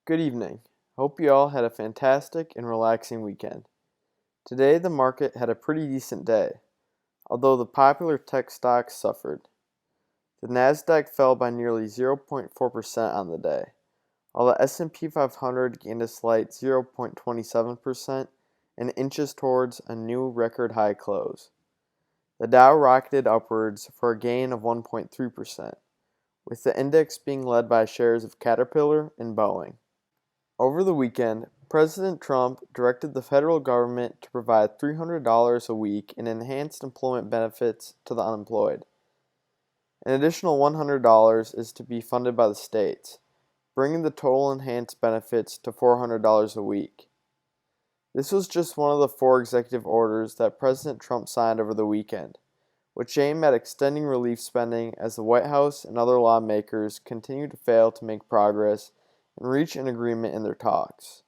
Good evening. Hope you all had a fantastic and relaxing weekend. Today, the market had a pretty decent day, although the popular tech stocks suffered. The Nasdaq fell by nearly 0.4% on the day, while the S&P 500 gained a slight 0.27% and inches towards a new record high close. The Dow rocketed upwards for a gain of 1.3%, with the index being led by shares of Caterpillar and Boeing. Over the weekend, President Trump directed the federal government to provide $300 a week in enhanced employment benefits to the unemployed. An additional $100 is to be funded by the states, bringing the total enhanced benefits to $400 a week. This was just one of the 4 executive orders that President Trump signed over the weekend, which aim at extending relief spending as the White House and other lawmakers continue to fail to make progress and reach an agreement in their talks.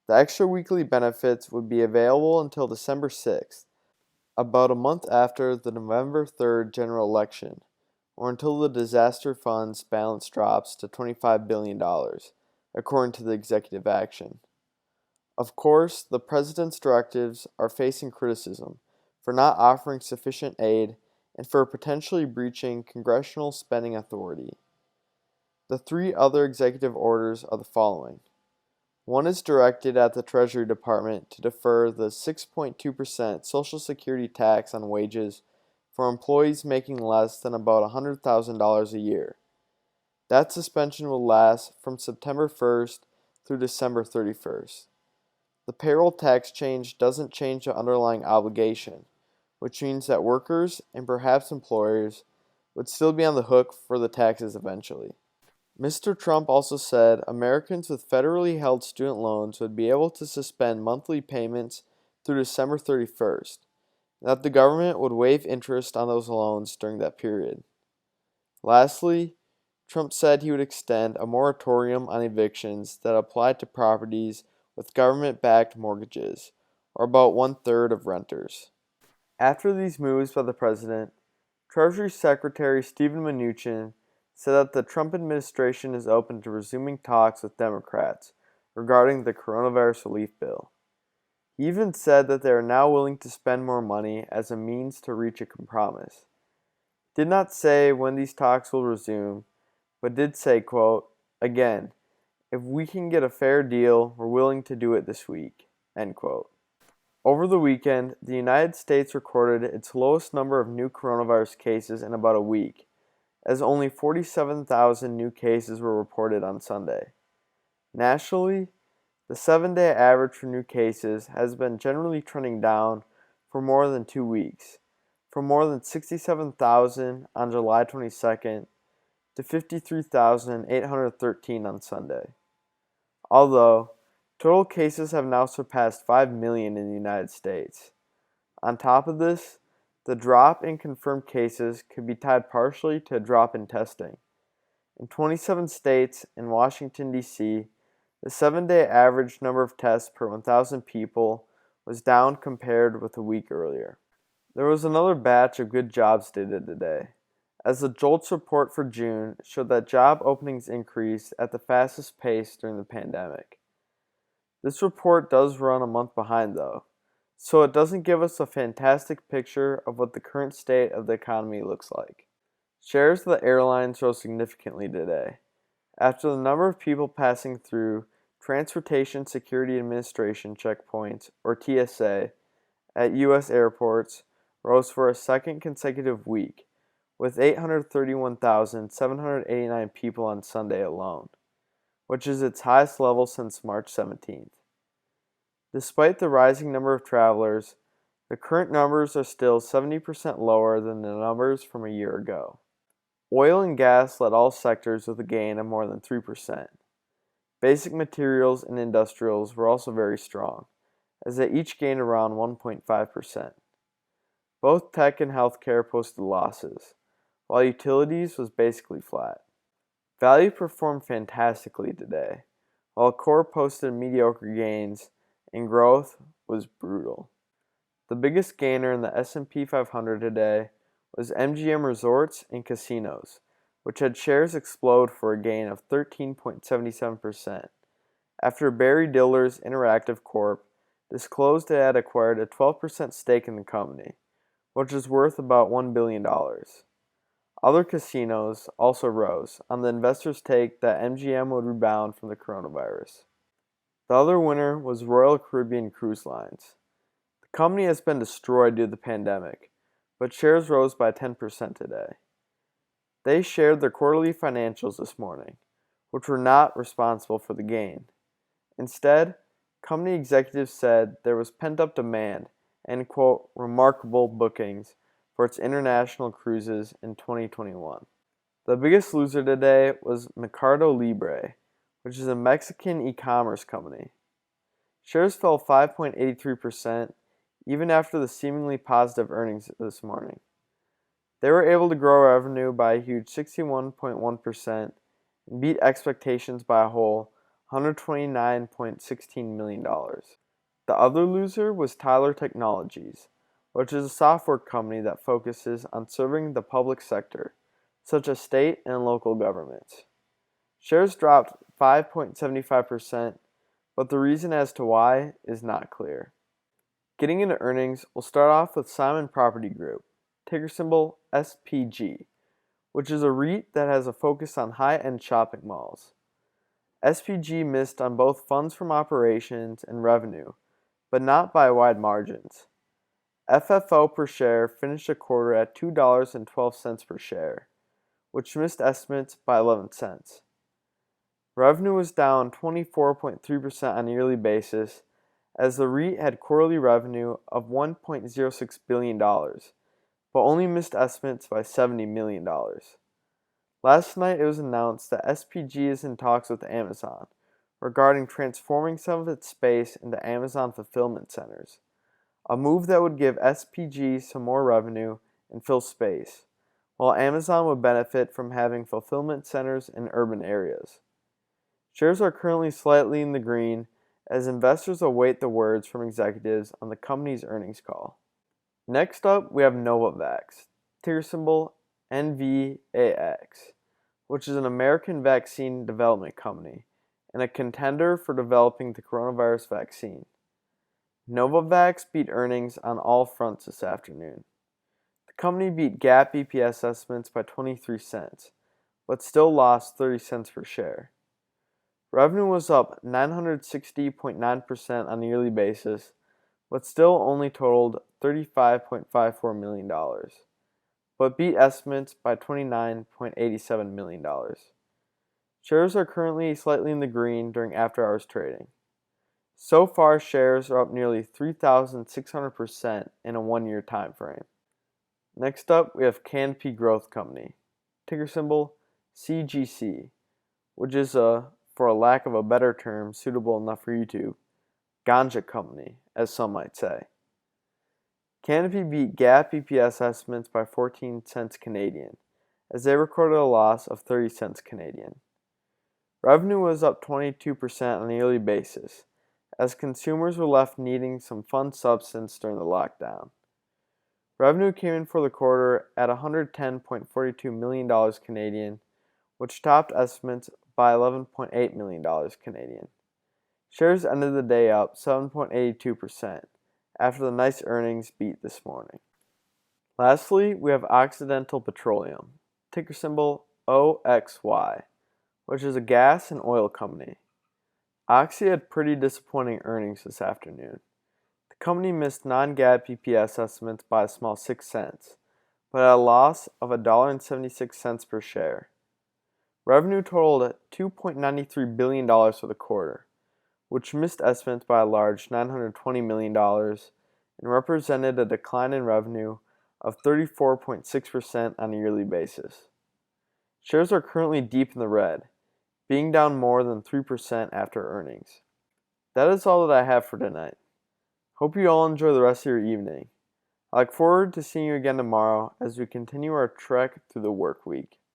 The extra weekly benefits would be available until December 6th, about a month after the November 3rd general election, or until the disaster fund's balance drops to $25 billion, according to the executive action. Of course, the president's directives are facing criticism for not offering sufficient aid and for potentially breaching congressional spending authority. The 3 other executive orders are the following. One is directed at the Treasury Department to defer the 6.2% Social Security tax on wages for employees making less than about $100,000 a year. That suspension will last from September 1st through December 31st. The payroll tax change doesn't change the underlying obligation, which means that workers and perhaps employers would still be on the hook for the taxes eventually. Mr. Trump also said Americans with federally held student loans would be able to suspend monthly payments through December 31st, and that the government would waive interest on those loans during that period. Lastly, Trump said he would extend a moratorium on evictions that applied to properties with government-backed mortgages, or about 1/3 of renters. After these moves by the president, Treasury Secretary Steven Mnuchin said that the Trump administration is open to resuming talks with Democrats regarding the coronavirus relief bill. He even said that they are now willing to spend more money as a means to reach a compromise. He did not say when these talks will resume, but did say, quote, "Again, if we can get a fair deal, we're willing to do it this week," end quote. Over the weekend, the United States recorded its lowest number of new coronavirus cases in about a week, as only 47,000 new cases were reported on Sunday. Nationally, the 7-day average for new cases has been generally trending down for more than 2 weeks, from more than 67,000 on July 22nd to 53,813 on Sunday. Although, total cases have now surpassed 5 million in the United States. On top of this, the drop in confirmed cases could be tied partially to a drop in testing. In 27 states and Washington, D.C., the 7-day average number of tests per 1,000 people was down compared with a week earlier. There was another batch of good jobs data today, as the JOLTS report for June showed that job openings increased at the fastest pace during the pandemic. This report does run a month behind though, so it doesn't give us a fantastic picture of what the current state of the economy looks like. Shares of the airlines rose significantly today, after the number of people passing through Transportation Security Administration checkpoints, or TSA, at U.S. airports rose for a second consecutive week, with 831,789 people on Sunday alone, which is its highest level since March 17th. Despite the rising number of travelers, the current numbers are still 70% lower than the numbers from a year ago. Oil and gas led all sectors with a gain of more than 3%. Basic materials and industrials were also very strong, as they each gained around 1.5%. Both tech and healthcare posted losses, while utilities was basically flat. Value performed fantastically today, while core posted mediocre gains and growth was brutal. The biggest gainer in the S&P 500 today was MGM Resorts and Casinos, which had shares explode for a gain of 13.77%, after Barry Diller's Interactive Corp. Disclosed it had acquired a 12% stake in the company, which is worth about $1 billion. Other casinos also rose on the investors' take that MGM would rebound from the coronavirus. The other winner was Royal Caribbean Cruise Lines. The company has been destroyed due to the pandemic, but shares rose by 10% today. They shared their quarterly financials this morning, which were not responsible for the gain. Instead, company executives said there was pent-up demand and, quote, remarkable bookings for its international cruises in 2021. The biggest loser today was MercadoLibre, which is a Mexican e-commerce company. Shares fell 5.83% even after the seemingly positive earnings this morning. They were able to grow revenue by a huge 61.1% and beat expectations by a whole $129.16 million. The other loser was Tyler Technologies, which is a software company that focuses on serving the public sector, such as state and local governments. Shares dropped 5.75%, but the reason as to why is not clear. Getting into earnings, we'll start off with Simon Property Group, ticker symbol SPG, which is a REIT that has a focus on high-end shopping malls. SPG missed on both funds from operations and revenue, but not by wide margins. FFO per share finished the quarter at $2.12 per share, which missed estimates by 11 cents. Revenue was down 24.3% on a yearly basis, as the REIT had quarterly revenue of $1.06 billion, but only missed estimates by $70 million. Last night it was announced that SPG is in talks with Amazon regarding transforming some of its space into Amazon fulfillment centers, a move that would give SPG some more revenue and fill space, while Amazon would benefit from having fulfillment centers in urban areas. Shares are currently slightly in the green as investors await the words from executives on the company's earnings call. Next up, we have NVAX, ticker symbol NVAX, which is an American vaccine development company and a contender for developing the coronavirus vaccine. Novavax beat earnings on all fronts this afternoon. The company beat GAAP EPS estimates by 23 cents, but still lost 30 cents per share. Revenue was up 960.9% on a yearly basis, but still only totaled $35.54 million, but beat estimates by $29.87 million. Shares are currently slightly in the green during after-hours trading. So far, shares are up nearly 3,600% in a one-year time frame. Next up, we have Canopy Growth Company, ticker symbol CGC, which is for a lack of a better term suitable enough for YouTube, ganja company, as some might say. Canopy beat GAAP EPS estimates by 14 cents Canadian, as they recorded a loss of 30 cents Canadian. Revenue was up 22% on a yearly basis, as consumers were left needing some fun substance during the lockdown. Revenue came in for the quarter at $110.42 million Canadian, which topped estimates by $11.8 million Canadian. Shares ended the day up 7.82% after the nice earnings beat this morning. Lastly, we have Occidental Petroleum, ticker symbol OXY, which is a gas and oil company. Oxy had pretty disappointing earnings this afternoon. The company missed non-GAAP EPS estimates by a small 6 cents, but at a loss of $1.76 per share. Revenue totaled $2.93 billion for the quarter, which missed estimates by a large $920 million and represented a decline in revenue of 34.6% on a yearly basis. Shares are currently deep in the red, being down more than 3% after earnings. That is all that I have for tonight. Hope you all enjoy the rest of your evening. I look forward to seeing you again tomorrow as we continue our trek through the work week.